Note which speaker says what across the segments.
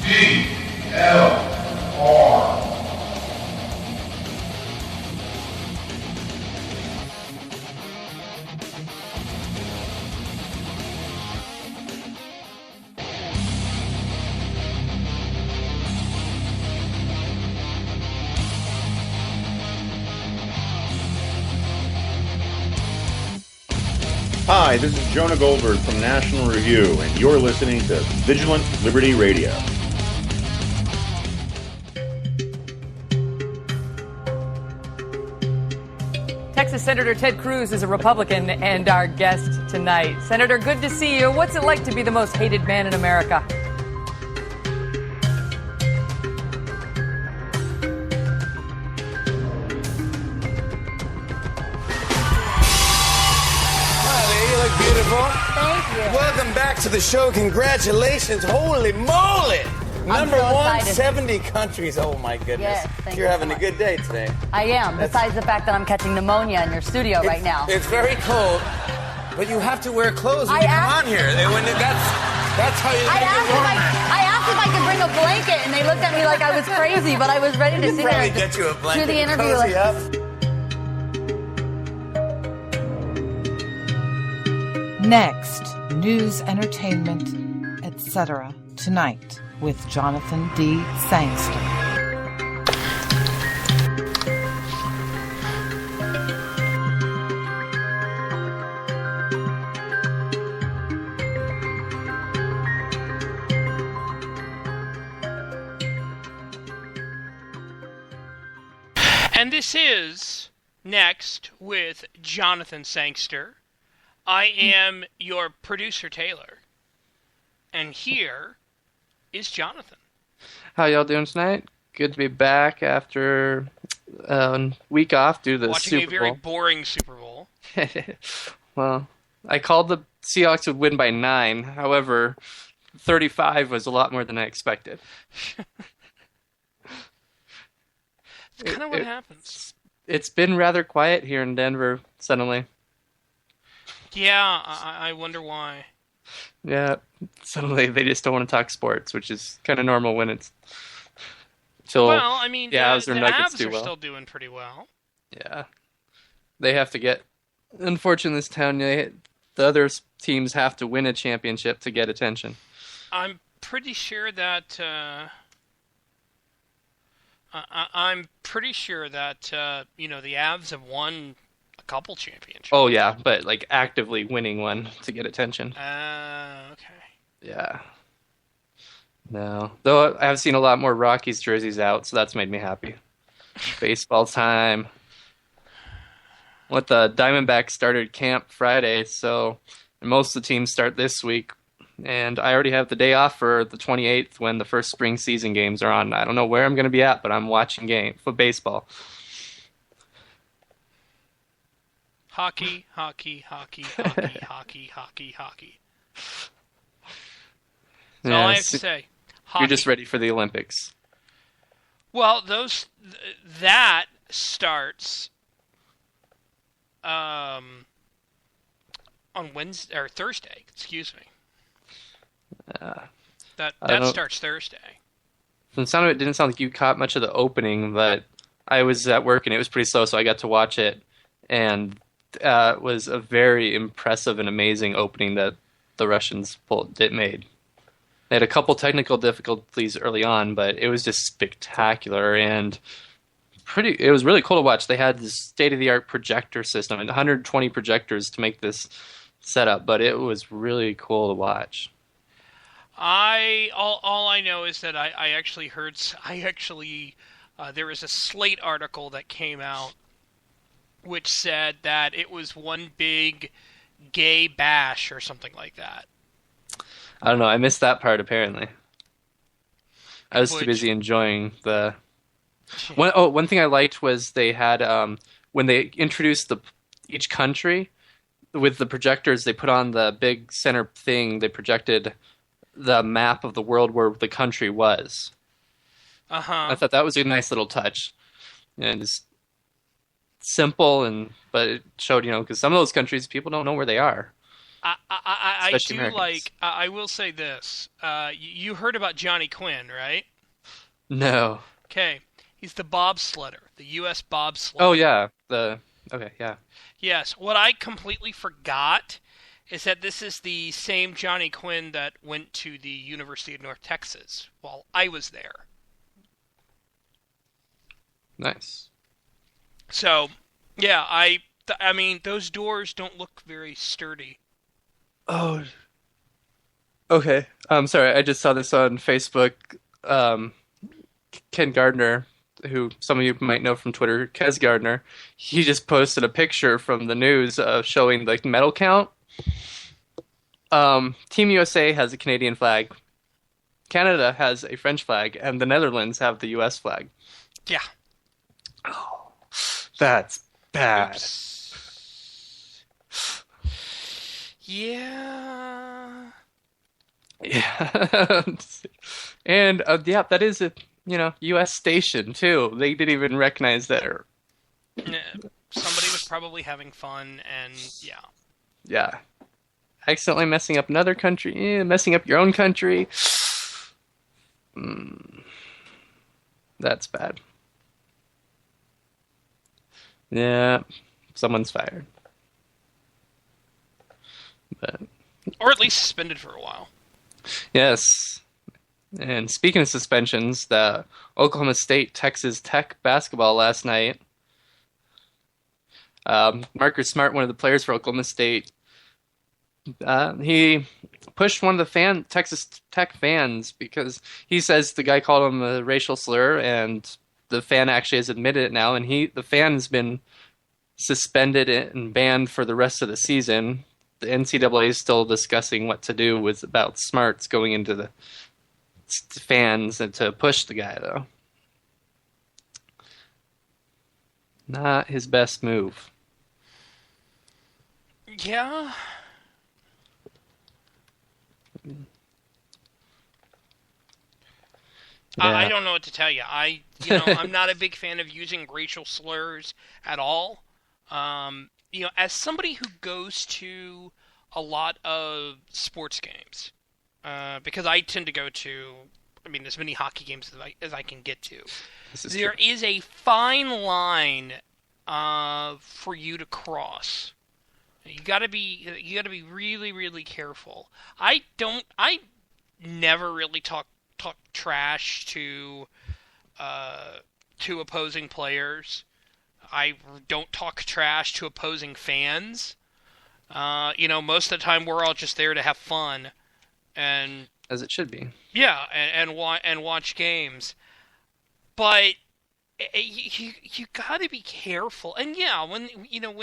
Speaker 1: VLR.
Speaker 2: Hi, this is Jonah Goldberg from National Review, and you're listening to Vigilant Liberty Radio.
Speaker 3: Texas Senator Ted Cruz is a Republican and our guest tonight. Senator, good to see you. What's it like to be the most hated man in America?
Speaker 4: Thank you. Welcome back to the show. Congratulations. Holy moly. Number
Speaker 5: so
Speaker 4: 170 countries. Oh, my goodness.
Speaker 5: Yes, thank
Speaker 4: You're
Speaker 5: you
Speaker 4: having
Speaker 5: so
Speaker 4: a good day today.
Speaker 5: I am, besides the fact that I'm catching pneumonia in your studio right now.
Speaker 4: It's very cold, but you have to wear clothes when you come on here. That's how you make it warmer.
Speaker 5: I asked if I could bring a blanket, and they looked at me like I was crazy, but I was ready to sit there
Speaker 4: Probably
Speaker 5: and
Speaker 4: get you a blanket.
Speaker 5: do the interview.
Speaker 4: Cozy up.
Speaker 6: Next, news, entertainment, etc. Tonight with Jonathan D. Sangster.
Speaker 7: And this is Next with Jonathan Sangster. I am your producer, Taylor. And here is Jonathan.
Speaker 8: How y'all doing tonight? Good to be back after a week off due to the
Speaker 7: Watching
Speaker 8: Super
Speaker 7: a very
Speaker 8: Bowl.
Speaker 7: boring Super Bowl.
Speaker 8: Well, I called the Seahawks would win by 9. However, 35 was a lot more than I expected.
Speaker 7: It's kind of what happens.
Speaker 8: It's been rather quiet here in Denver suddenly.
Speaker 7: Yeah, I wonder why.
Speaker 8: Yeah, suddenly they just don't want to talk sports, which is kind of normal when it's till
Speaker 7: Well, I mean,
Speaker 8: the
Speaker 7: the
Speaker 8: Nuggets
Speaker 7: Avs
Speaker 8: do
Speaker 7: are
Speaker 8: well.
Speaker 7: still doing pretty well.
Speaker 8: Yeah, they have to get. Unfortunately, in this town, the other teams have to win a championship to get attention.
Speaker 7: I'm pretty sure that. I'm pretty sure that the Avs have won a couple championships.
Speaker 8: Oh yeah, but like actively winning one to get attention.
Speaker 7: Okay.
Speaker 8: Yeah. No, though I've seen a lot more Rockies jerseys out, so that's made me happy. Baseball time. What the Diamondbacks started camp Friday, so most of the teams start this week. And I already have the day off for the 28th when the first spring season games are on. I don't know where I'm going to be at, but I'm watching for baseball.
Speaker 7: Hockey, hockey, hockey, hockey, hockey, hockey, hockey. That's all I have to say. Hockey.
Speaker 8: You're just ready for the Olympics.
Speaker 7: Well, that starts on Wednesday or Thursday. Excuse me. That starts Thursday.
Speaker 8: From the sound of it, didn't sound like you caught much of the opening, but I was at work and it was pretty slow, so I got to watch it, and it was a very impressive and amazing opening that the Russians made. They had a couple technical difficulties early on, but it was just spectacular and it was really cool to watch. They had this state-of-the-art projector system and 120 projectors to make this setup, but it was really cool to watch.
Speaker 7: All I know is that I actually heard there was a Slate article that came out which said that it was one big gay bash or something like that.
Speaker 8: I don't know. I missed that part apparently. I was too busy enjoying the. One thing I liked was they had when they introduced each country with the projectors, they put on the big center thing. They projected the map of the world where the country was. I thought that was a nice little touch, and it's simple but it showed because some of those countries people don't know where they are.
Speaker 7: I
Speaker 8: Especially
Speaker 7: do
Speaker 8: Americans.
Speaker 7: like. I will say this. You heard about Johnny Quinn, right?
Speaker 8: No.
Speaker 7: Okay, he's the bobsledder, the U.S. bobsledder.
Speaker 8: Oh yeah. Okay, yeah.
Speaker 7: Yes. What I completely forgot is that this is the same Johnny Quinn that went to the University of North Texas while I was there.
Speaker 8: Nice.
Speaker 7: So, yeah, I mean, those doors don't look very sturdy.
Speaker 8: Oh. Okay. Sorry, I just saw this on Facebook. Ken Gardner, who some of you might know from Twitter, Kez Gardner, he just posted a picture from the news showing the medal count. Team USA has a Canadian flag, Canada has a French flag, and the Netherlands have the US flag.
Speaker 7: Yeah.
Speaker 8: Oh, that's bad.
Speaker 7: Oops. Yeah.
Speaker 8: Yeah. And yeah, that is a U.S. station too. They didn't even recognize that.
Speaker 7: Yeah, somebody was probably having fun, and yeah.
Speaker 8: Yeah. Accidentally messing up another country, messing up your own country. That's bad. Yeah, someone's fired. But
Speaker 7: Or at least suspended for a while.
Speaker 8: yes. And speaking of suspensions, the Oklahoma State Texas Tech basketball last night. Marcus Smart, one of the players for Oklahoma State, he pushed one of the Texas Tech fans because he says the guy called him a racial slur, and the fan actually has admitted it now, and the fan's been suspended and banned for the rest of the season. The NCAA is still discussing what to do about Smarts going into the fans and to push the guy, though. Not his best move.
Speaker 7: Yeah. I don't know what to tell you. I'm not a big fan of using racial slurs at all. As somebody who goes to a lot of sports games, because I tend to go to, as many hockey games as I can get to. There is a fine line for you to cross. You gotta be really, really careful. I never really talk trash to opposing players. I don't talk trash to opposing fans. Most of the time we're all just there to have fun, and
Speaker 8: as it should be. Yeah,
Speaker 7: and watch games. But you got to be careful. And yeah, when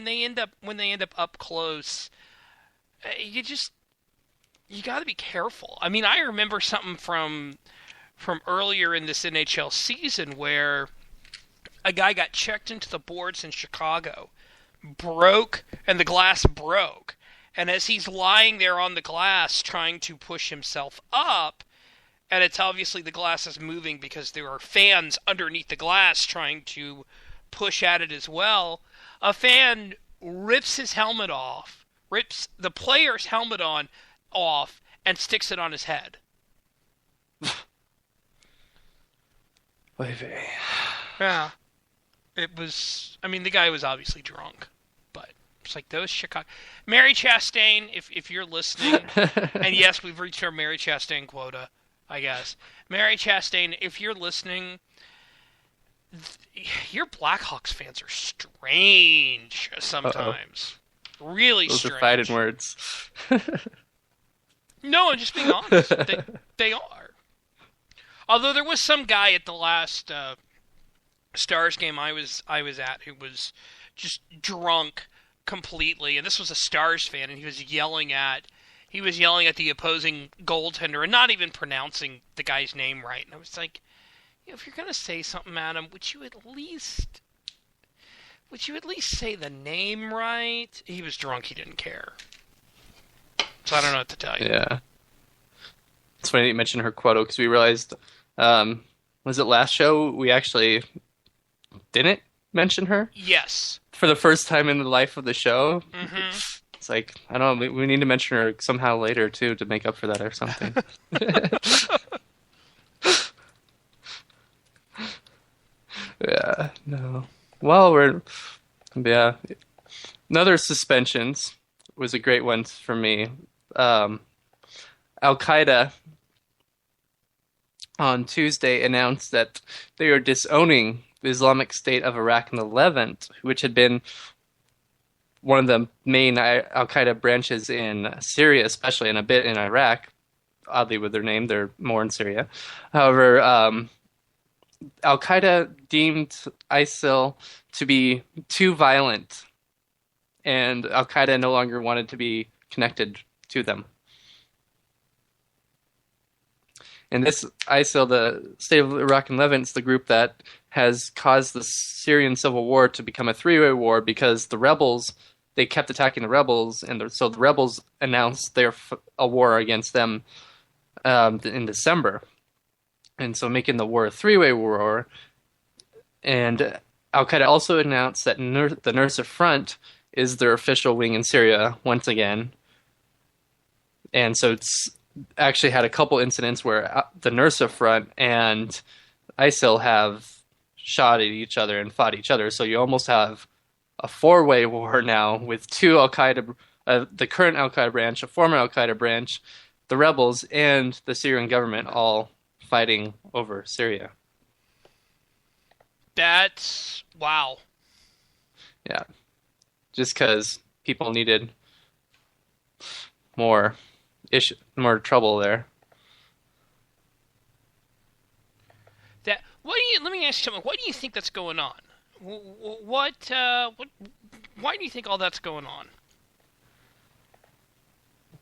Speaker 7: they end up close, you got to be careful. I remember something from earlier in this NHL season where a guy got checked into the boards in Chicago, and the glass broke. And as he's lying there on the glass trying to push himself up, and it's obviously the glass is moving because there are fans underneath the glass trying to push at it as well, a fan rips his helmet off, rips the player's helmet off, and sticks it on his head. Yeah. It was, the guy was obviously drunk, but it's like those Chicago... Mary Chastain, if you're listening, and yes, we've reached our Mary Chastain quota, I guess. Mary Chastain, if you're listening, your Blackhawks fans are strange sometimes. Uh-oh. Really
Speaker 8: Those
Speaker 7: strange.
Speaker 8: Those are fighting words.
Speaker 7: No, I'm just being honest. They are. Although there was some guy at the last Stars game I was at who was just drunk completely, and this was a Stars fan, and he was yelling at the opposing goaltender and not even pronouncing the guy's name right. And I was like, if you're gonna say something at him, would you at least say the name right? He was drunk. He didn't care. So I don't know what to tell you.
Speaker 8: Yeah. It's funny that you mentioned her quote, because we realized, was it last show we actually didn't mention her?
Speaker 7: Yes.
Speaker 8: For the first time in the life of the show.
Speaker 7: Mm-hmm.
Speaker 8: It's like, I don't know, we need to mention her somehow later, too, to make up for that or something. Yeah, no. Well, yeah. Another suspensions was a great one for me. Al-Qaeda on Tuesday announced that they are disowning the Islamic State of Iraq and the Levant, which had been one of the main Al-Qaeda branches in Syria, especially, and a bit in Iraq. Oddly with their name, they're more in Syria. However, Al-Qaeda deemed ISIL to be too violent, and Al-Qaeda no longer wanted to be connected to them. And this ISIL, the State of Iraq and Levant, is the group that has caused the Syrian civil war to become a three-way war because the rebels, they kept attacking the rebels, and so the rebels announced a war against them in December. And so making the war a three-way war. And Al-Qaeda also announced that the Nusra Front is their official wing in Syria once again. And so it's actually had a couple incidents where the Nusra Front and ISIL have shot at each other and fought each other. So you almost have a four-way war now with two Al-Qaeda, the current Al-Qaeda branch, a former Al-Qaeda branch, the rebels, and the Syrian government all fighting over Syria.
Speaker 7: That's wow.
Speaker 8: Yeah. Just because people needed more trouble there.
Speaker 7: Let me ask you something. Why do you think that's going on? Why do you think all that's going on?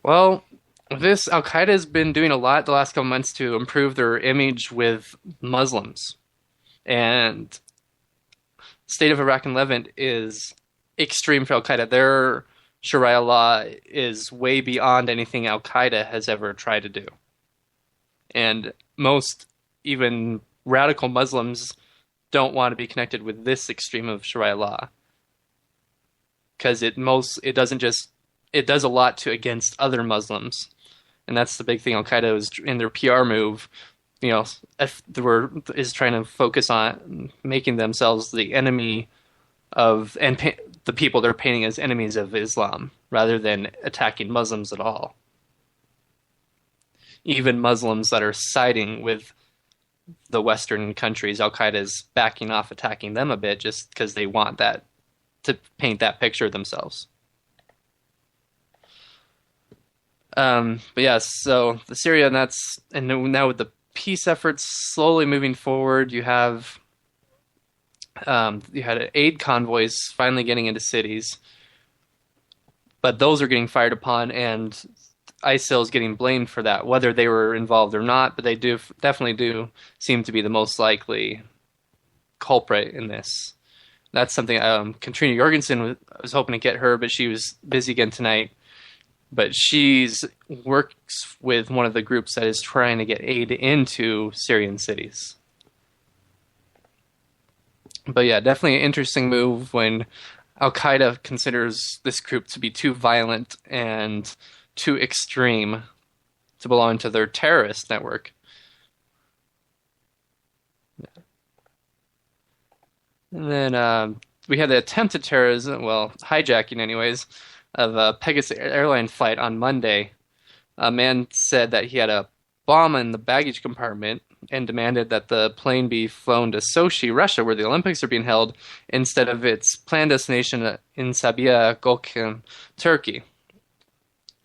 Speaker 8: Well, this Al-Qaeda has been doing a lot the last couple months to improve their image with Muslims. And State of Iraq and Levant is extreme for Al-Qaeda. Their Sharia law is way beyond anything Al-Qaeda has ever tried to do. And most, even radical Muslims, don't want to be connected with this extreme of Sharia law. Because it does a lot against other Muslims. And that's the big thing Al-Qaeda is in their PR move, is trying to focus on making themselves the enemy of, and the people they're painting as enemies of Islam, rather than attacking Muslims at all. Even Muslims that are siding with the Western countries, Al-Qaeda is backing off, attacking them a bit, just because they want that, to paint that picture themselves. But yeah, so the Syria, and now with the peace efforts slowly moving forward, you had aid convoys finally getting into cities, but those are getting fired upon, and ISIL is getting blamed for that, whether they were involved or not. But they definitely do seem to be the most likely culprit in this. That's something Katrina Jorgensen was hoping to get her, but she was busy again tonight. But she's works with one of the groups that is trying to get aid into Syrian cities. But yeah, definitely an interesting move when Al-Qaeda considers this group to be too violent and too extreme to belong to their terrorist network. Yeah. And then we had the attempted terrorism, hijacking anyways, of a Pegasus airline flight on Monday. A man said that he had a bomb in the baggage compartment and demanded that the plane be flown to Sochi, Russia, where the Olympics are being held, instead of its planned destination in Sabiha Gökçen, Turkey.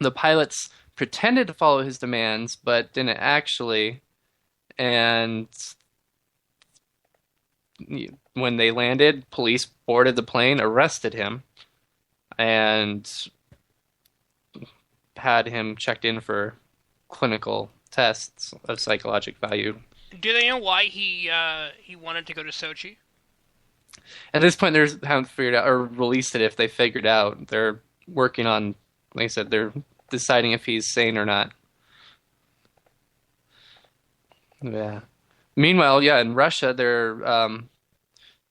Speaker 8: The pilots pretended to follow his demands, but didn't actually, and when they landed, police boarded the plane, arrested him, and had him checked in for clinical tests of psychological value.
Speaker 7: Do they know why he wanted to go to Sochi?
Speaker 8: At this point, they haven't figured out or released it. If they figured out, they're working on, like I said, they're deciding if he's sane or not. Yeah. Meanwhile, in Russia, there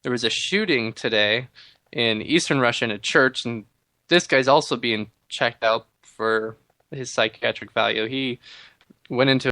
Speaker 8: was a shooting today in eastern Russia in a church, and this guy's also being checked out for his psychiatric value. He went into